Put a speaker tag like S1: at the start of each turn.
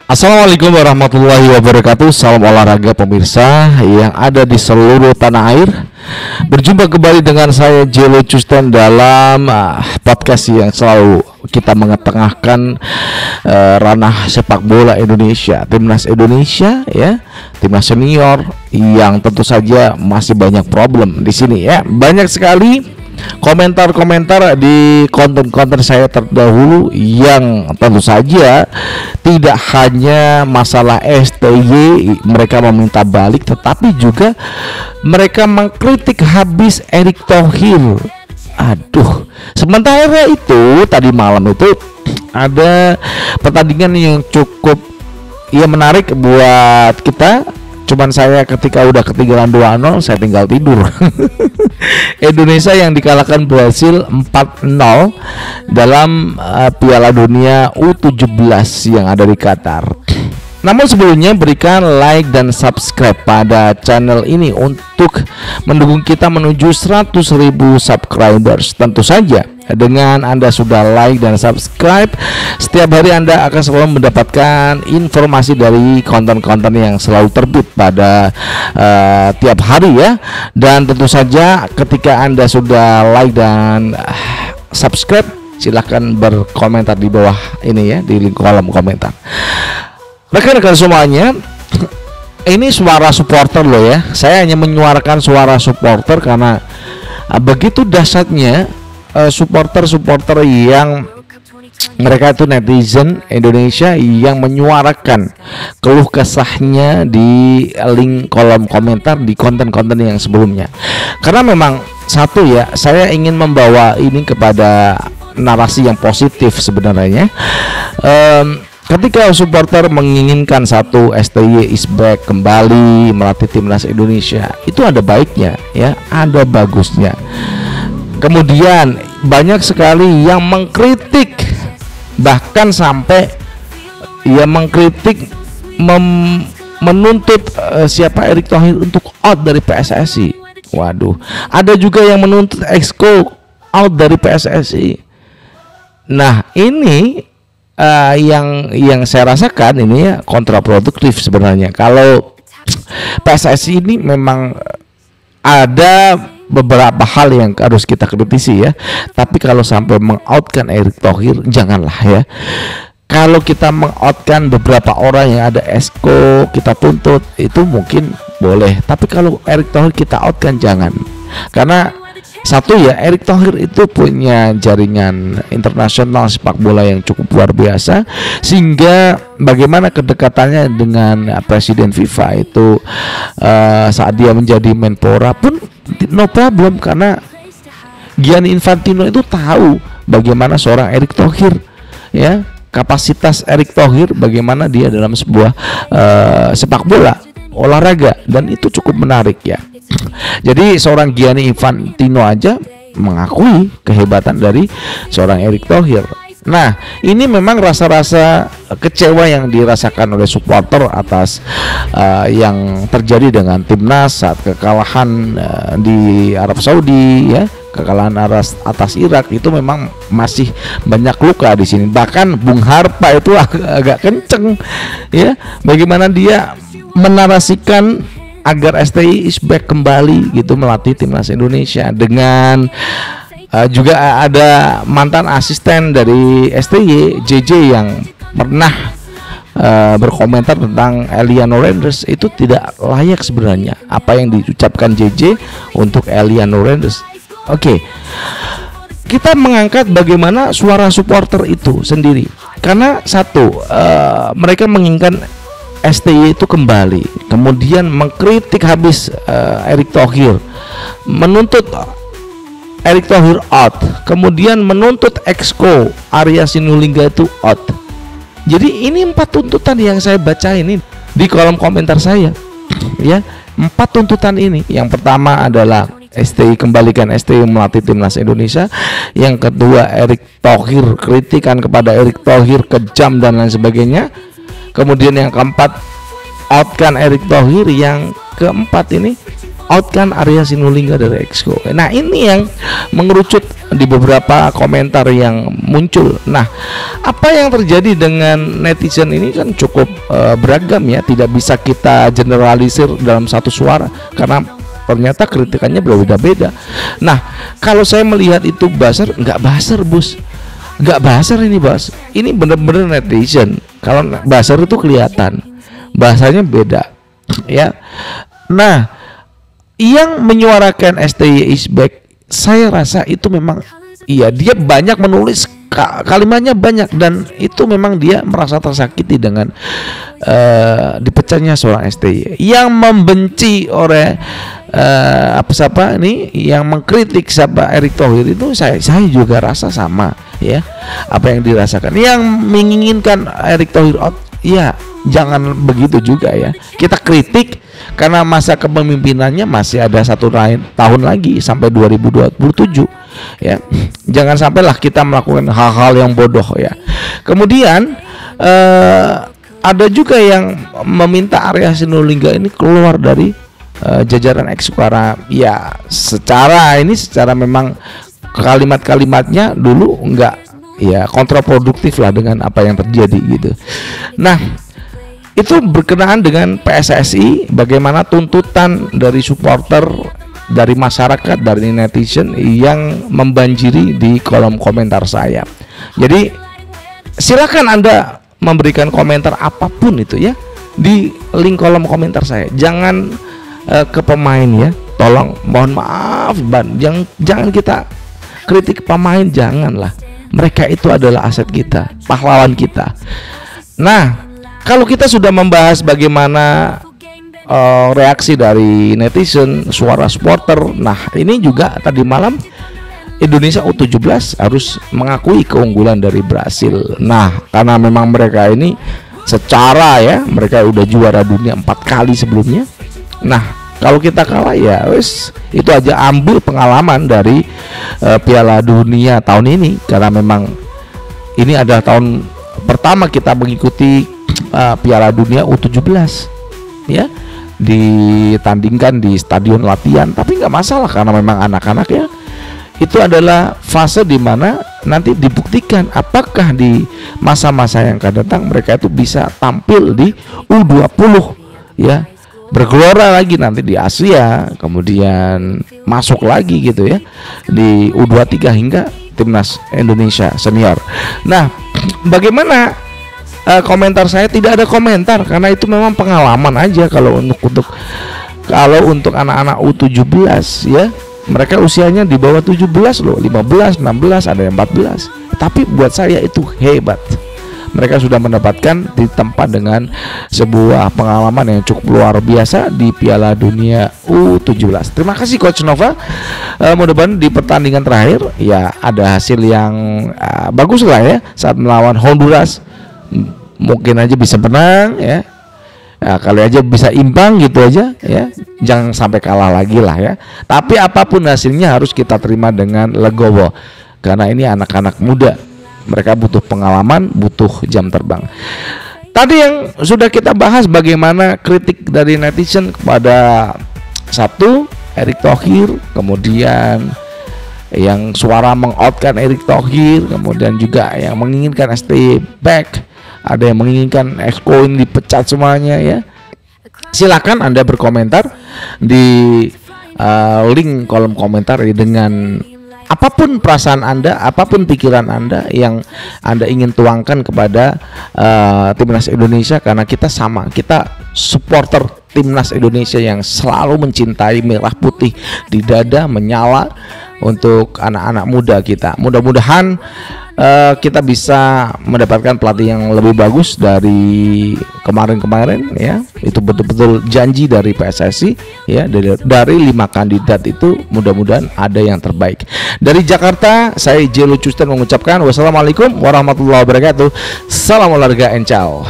S1: Assalamualaikum warahmatullahi wabarakatuh. Salam olahraga pemirsa yang ada di seluruh tanah air. Berjumpa kembali dengan saya Jelo Custen dalam podcast yang selalu kita mengetengahkan ranah sepak bola Indonesia, timnas Indonesia ya, timnas senior yang tentu saja masih banyak problem di sini ya. Banyak sekali komentar-komentar di konten-konten saya terdahulu yang tentu saja tidak hanya masalah STY mereka meminta balik, tetapi juga mereka mengkritik habis Erick Thohir. Aduh, sementara itu tadi malam itu ada pertandingan yang cukup menarik buat kita. Cuman saya ketika udah ketinggalan 2-0 saya tinggal tidur. Indonesia yang dikalahkan Brasil 4-0 dalam Piala Dunia U17 yang ada di Qatar. Namun sebelumnya berikan like dan subscribe pada channel ini untuk mendukung kita menuju 100.000 subscribers. Tentu saja dengan Anda sudah like dan subscribe, setiap hari Anda akan selalu mendapatkan informasi dari konten-konten yang selalu terbit pada tiap hari ya. Dan tentu saja ketika Anda sudah like dan subscribe, silahkan berkomentar di bawah ini ya, di link kolom komentar. Rekan-rekan semuanya, ini suara supporter loh ya. Saya hanya menyuarakan suara supporter karena begitu dahsyatnya supporter-supporter yang mereka itu netizen Indonesia yang menyuarakan keluh kesahnya di link kolom komentar di konten-konten yang sebelumnya. Karena memang satu ya, saya ingin membawa ini kepada narasi yang positif sebenarnya. Ketika supporter menginginkan satu STY is back kembali melatih timnas Indonesia, itu ada baiknya ya, ada bagusnya. Kemudian banyak sekali yang mengkritik, bahkan sampai mengkritik menuntut siapa Erick Thohir untuk out dari PSSI. Waduh, ada juga yang menuntut Exco out dari PSSI. Nah, ini yang saya rasakan ini ya kontraproduktif sebenarnya. Kalau PSSI ini memang ada beberapa hal yang harus kita kritisi ya, tapi kalau sampai mengoutkan Erick Thohir janganlah ya. Kalau kita mengoutkan beberapa orang yang ada esko kita tuntut itu mungkin boleh, tapi kalau Erick Thohir kita outkan jangan. Karena satu ya, Erick Thohir itu punya jaringan internasional sepak bola yang cukup luar biasa, sehingga bagaimana kedekatannya dengan Presiden FIFA itu saat dia menjadi Menpora pun no problem, karena Gianni Infantino itu tahu bagaimana seorang Erick Thohir ya, kapasitas Erick Thohir, bagaimana dia dalam sebuah sepak bola olahraga, dan itu cukup menarik ya. Jadi seorang Gianni Infantino aja mengakui kehebatan dari seorang Erick Thohir. Nah, ini memang rasa-rasa kecewa yang dirasakan oleh supporter atas yang terjadi dengan timnas saat kekalahan di Arab Saudi ya, kekalahan atas Irak itu memang masih banyak luka di sini. Bahkan Bung Harpa itu agak kenceng ya, bagaimana dia menarasikan agar STY is back kembali gitu melatih timnas Indonesia, dengan juga ada mantan asisten dari STY JJ yang pernah berkomentar tentang Eliano Renders. Itu tidak layak sebenarnya apa yang diucapkan JJ untuk Eliano Renders. Oke, kita mengangkat bagaimana suara supporter itu sendiri, karena satu mereka menginginkan STY itu kembali, kemudian mengkritik habis Erick Thohir, menuntut Erick Thohir out, kemudian menuntut Exco Arya Sinulinga itu out. Jadi ini 4 tuntutan yang saya baca ini di kolom komentar saya ya, 4 tuntutan ini. Yang pertama adalah STY, kembalikan STY melatih timnas Indonesia. Yang kedua, Erick Thohir, kritikan kepada Erick Thohir kejam dan lain sebagainya. Kemudian yang keempat, outkan Erick Thohir. Yang keempat ini meng-outkan Arya Sinulinga dari Exco. Nah, ini yang mengerucut di beberapa komentar yang muncul. Nah, apa yang terjadi dengan netizen ini kan cukup beragam ya, tidak bisa kita generalisir dalam satu suara karena ternyata kritikannya berbeda-beda. Nah, kalau saya melihat itu buzzer, nggak buzzer bos, nggak buzzer ini bos, ini bener-bener netizen. Kalau buzzer itu kelihatan, bahasanya beda ya. Nah, yang menyuarakan STY is back, saya rasa itu memang iya, dia banyak menulis kalimatnya banyak, dan itu memang dia merasa tersakiti dengan dipecahnya seorang STY. Yang membenci oleh siapa ini, yang mengkritik siapa Erick Thohir itu saya juga rasa sama ya, apa yang dirasakan. Yang menginginkan Erick Thohir out, ya jangan begitu juga ya. Kita kritik karena masa kepemimpinannya masih ada 1 tahun lagi sampai 2027 ya. Jangan sampailah kita melakukan hal-hal yang bodoh ya. Kemudian ada juga yang meminta Arya Sinulinga ini keluar dari jajaran Exco karena ya secara memang kalimat-kalimatnya dulu enggak ya, kontraproduktif lah dengan apa yang terjadi gitu. Nah, itu berkenaan dengan PSSI, bagaimana tuntutan dari supporter, dari masyarakat, dari netizen yang membanjiri di kolom komentar saya. Jadi silakan Anda memberikan komentar apapun itu ya di link kolom komentar saya. Jangan ke pemain ya, tolong mohon maaf jangan kita kritik pemain, janganlah. Mereka itu adalah aset kita, pahlawan kita. Nah, kalau kita sudah membahas bagaimana reaksi dari netizen, suara supporter, nah ini juga tadi malam Indonesia U17 harus mengakui keunggulan dari Brasil. Nah, karena memang mereka ini secara ya, mereka udah juara dunia 4 kali sebelumnya. Nah, kalau kita kalah ya wes, itu aja, ambil pengalaman dari Piala Dunia tahun ini, karena memang ini adalah tahun pertama kita mengikuti Piala Dunia U17 ya, ditandingkan di stadion latihan, tapi nggak masalah karena memang anak-anak ya. Itu adalah fase di mana nanti dibuktikan apakah di masa-masa yang akan datang mereka itu bisa tampil di U20 ya, bergelora lagi nanti di Asia, kemudian masuk lagi gitu ya di U23 hingga timnas Indonesia senior. Nah, bagaimana komentar saya? Tidak ada komentar karena itu memang pengalaman aja. Kalau untuk anak-anak U17 ya, mereka usianya di bawah 17 loh, 15, 16, ada yang 14. Tapi buat saya itu hebat. Mereka sudah mendapatkan di tempat dengan sebuah pengalaman yang cukup luar biasa di Piala Dunia U17. Terima kasih Coach Nova. Mudah-mudahan di pertandingan terakhir ya ada hasil yang bagus lah ya, saat melawan Honduras. Mungkin aja bisa menang ya. Ya, kali aja bisa imbang gitu aja ya. Jangan sampai kalah lagi lah ya. Tapi apapun hasilnya harus kita terima dengan legowo. Karena ini anak-anak muda. Mereka butuh pengalaman, butuh jam terbang. Tadi yang sudah kita bahas bagaimana kritik dari netizen kepada satu Erick Thohir, kemudian yang suara mengoutkan Erick Thohir, kemudian juga yang menginginkan STY back, ada yang menginginkan Exco ini dipecat semuanya ya. Silakan Anda berkomentar di link kolom komentar dengan apapun perasaan Anda, apapun pikiran Anda yang Anda ingin tuangkan kepada timnas Indonesia, karena kita sama, kita supporter timnas Indonesia yang selalu mencintai merah putih di dada, menyala untuk anak-anak muda kita. Mudah-mudahan kita bisa mendapatkan pelatih yang lebih bagus dari kemarin-kemarin ya. Itu betul-betul janji dari PSSI ya, dari 5 kandidat itu mudah-mudahan ada yang terbaik. Dari Jakarta, saya J. Lucusten mengucapkan wassalamualaikum warahmatullahi wabarakatuh. Salam olahraga and ciao.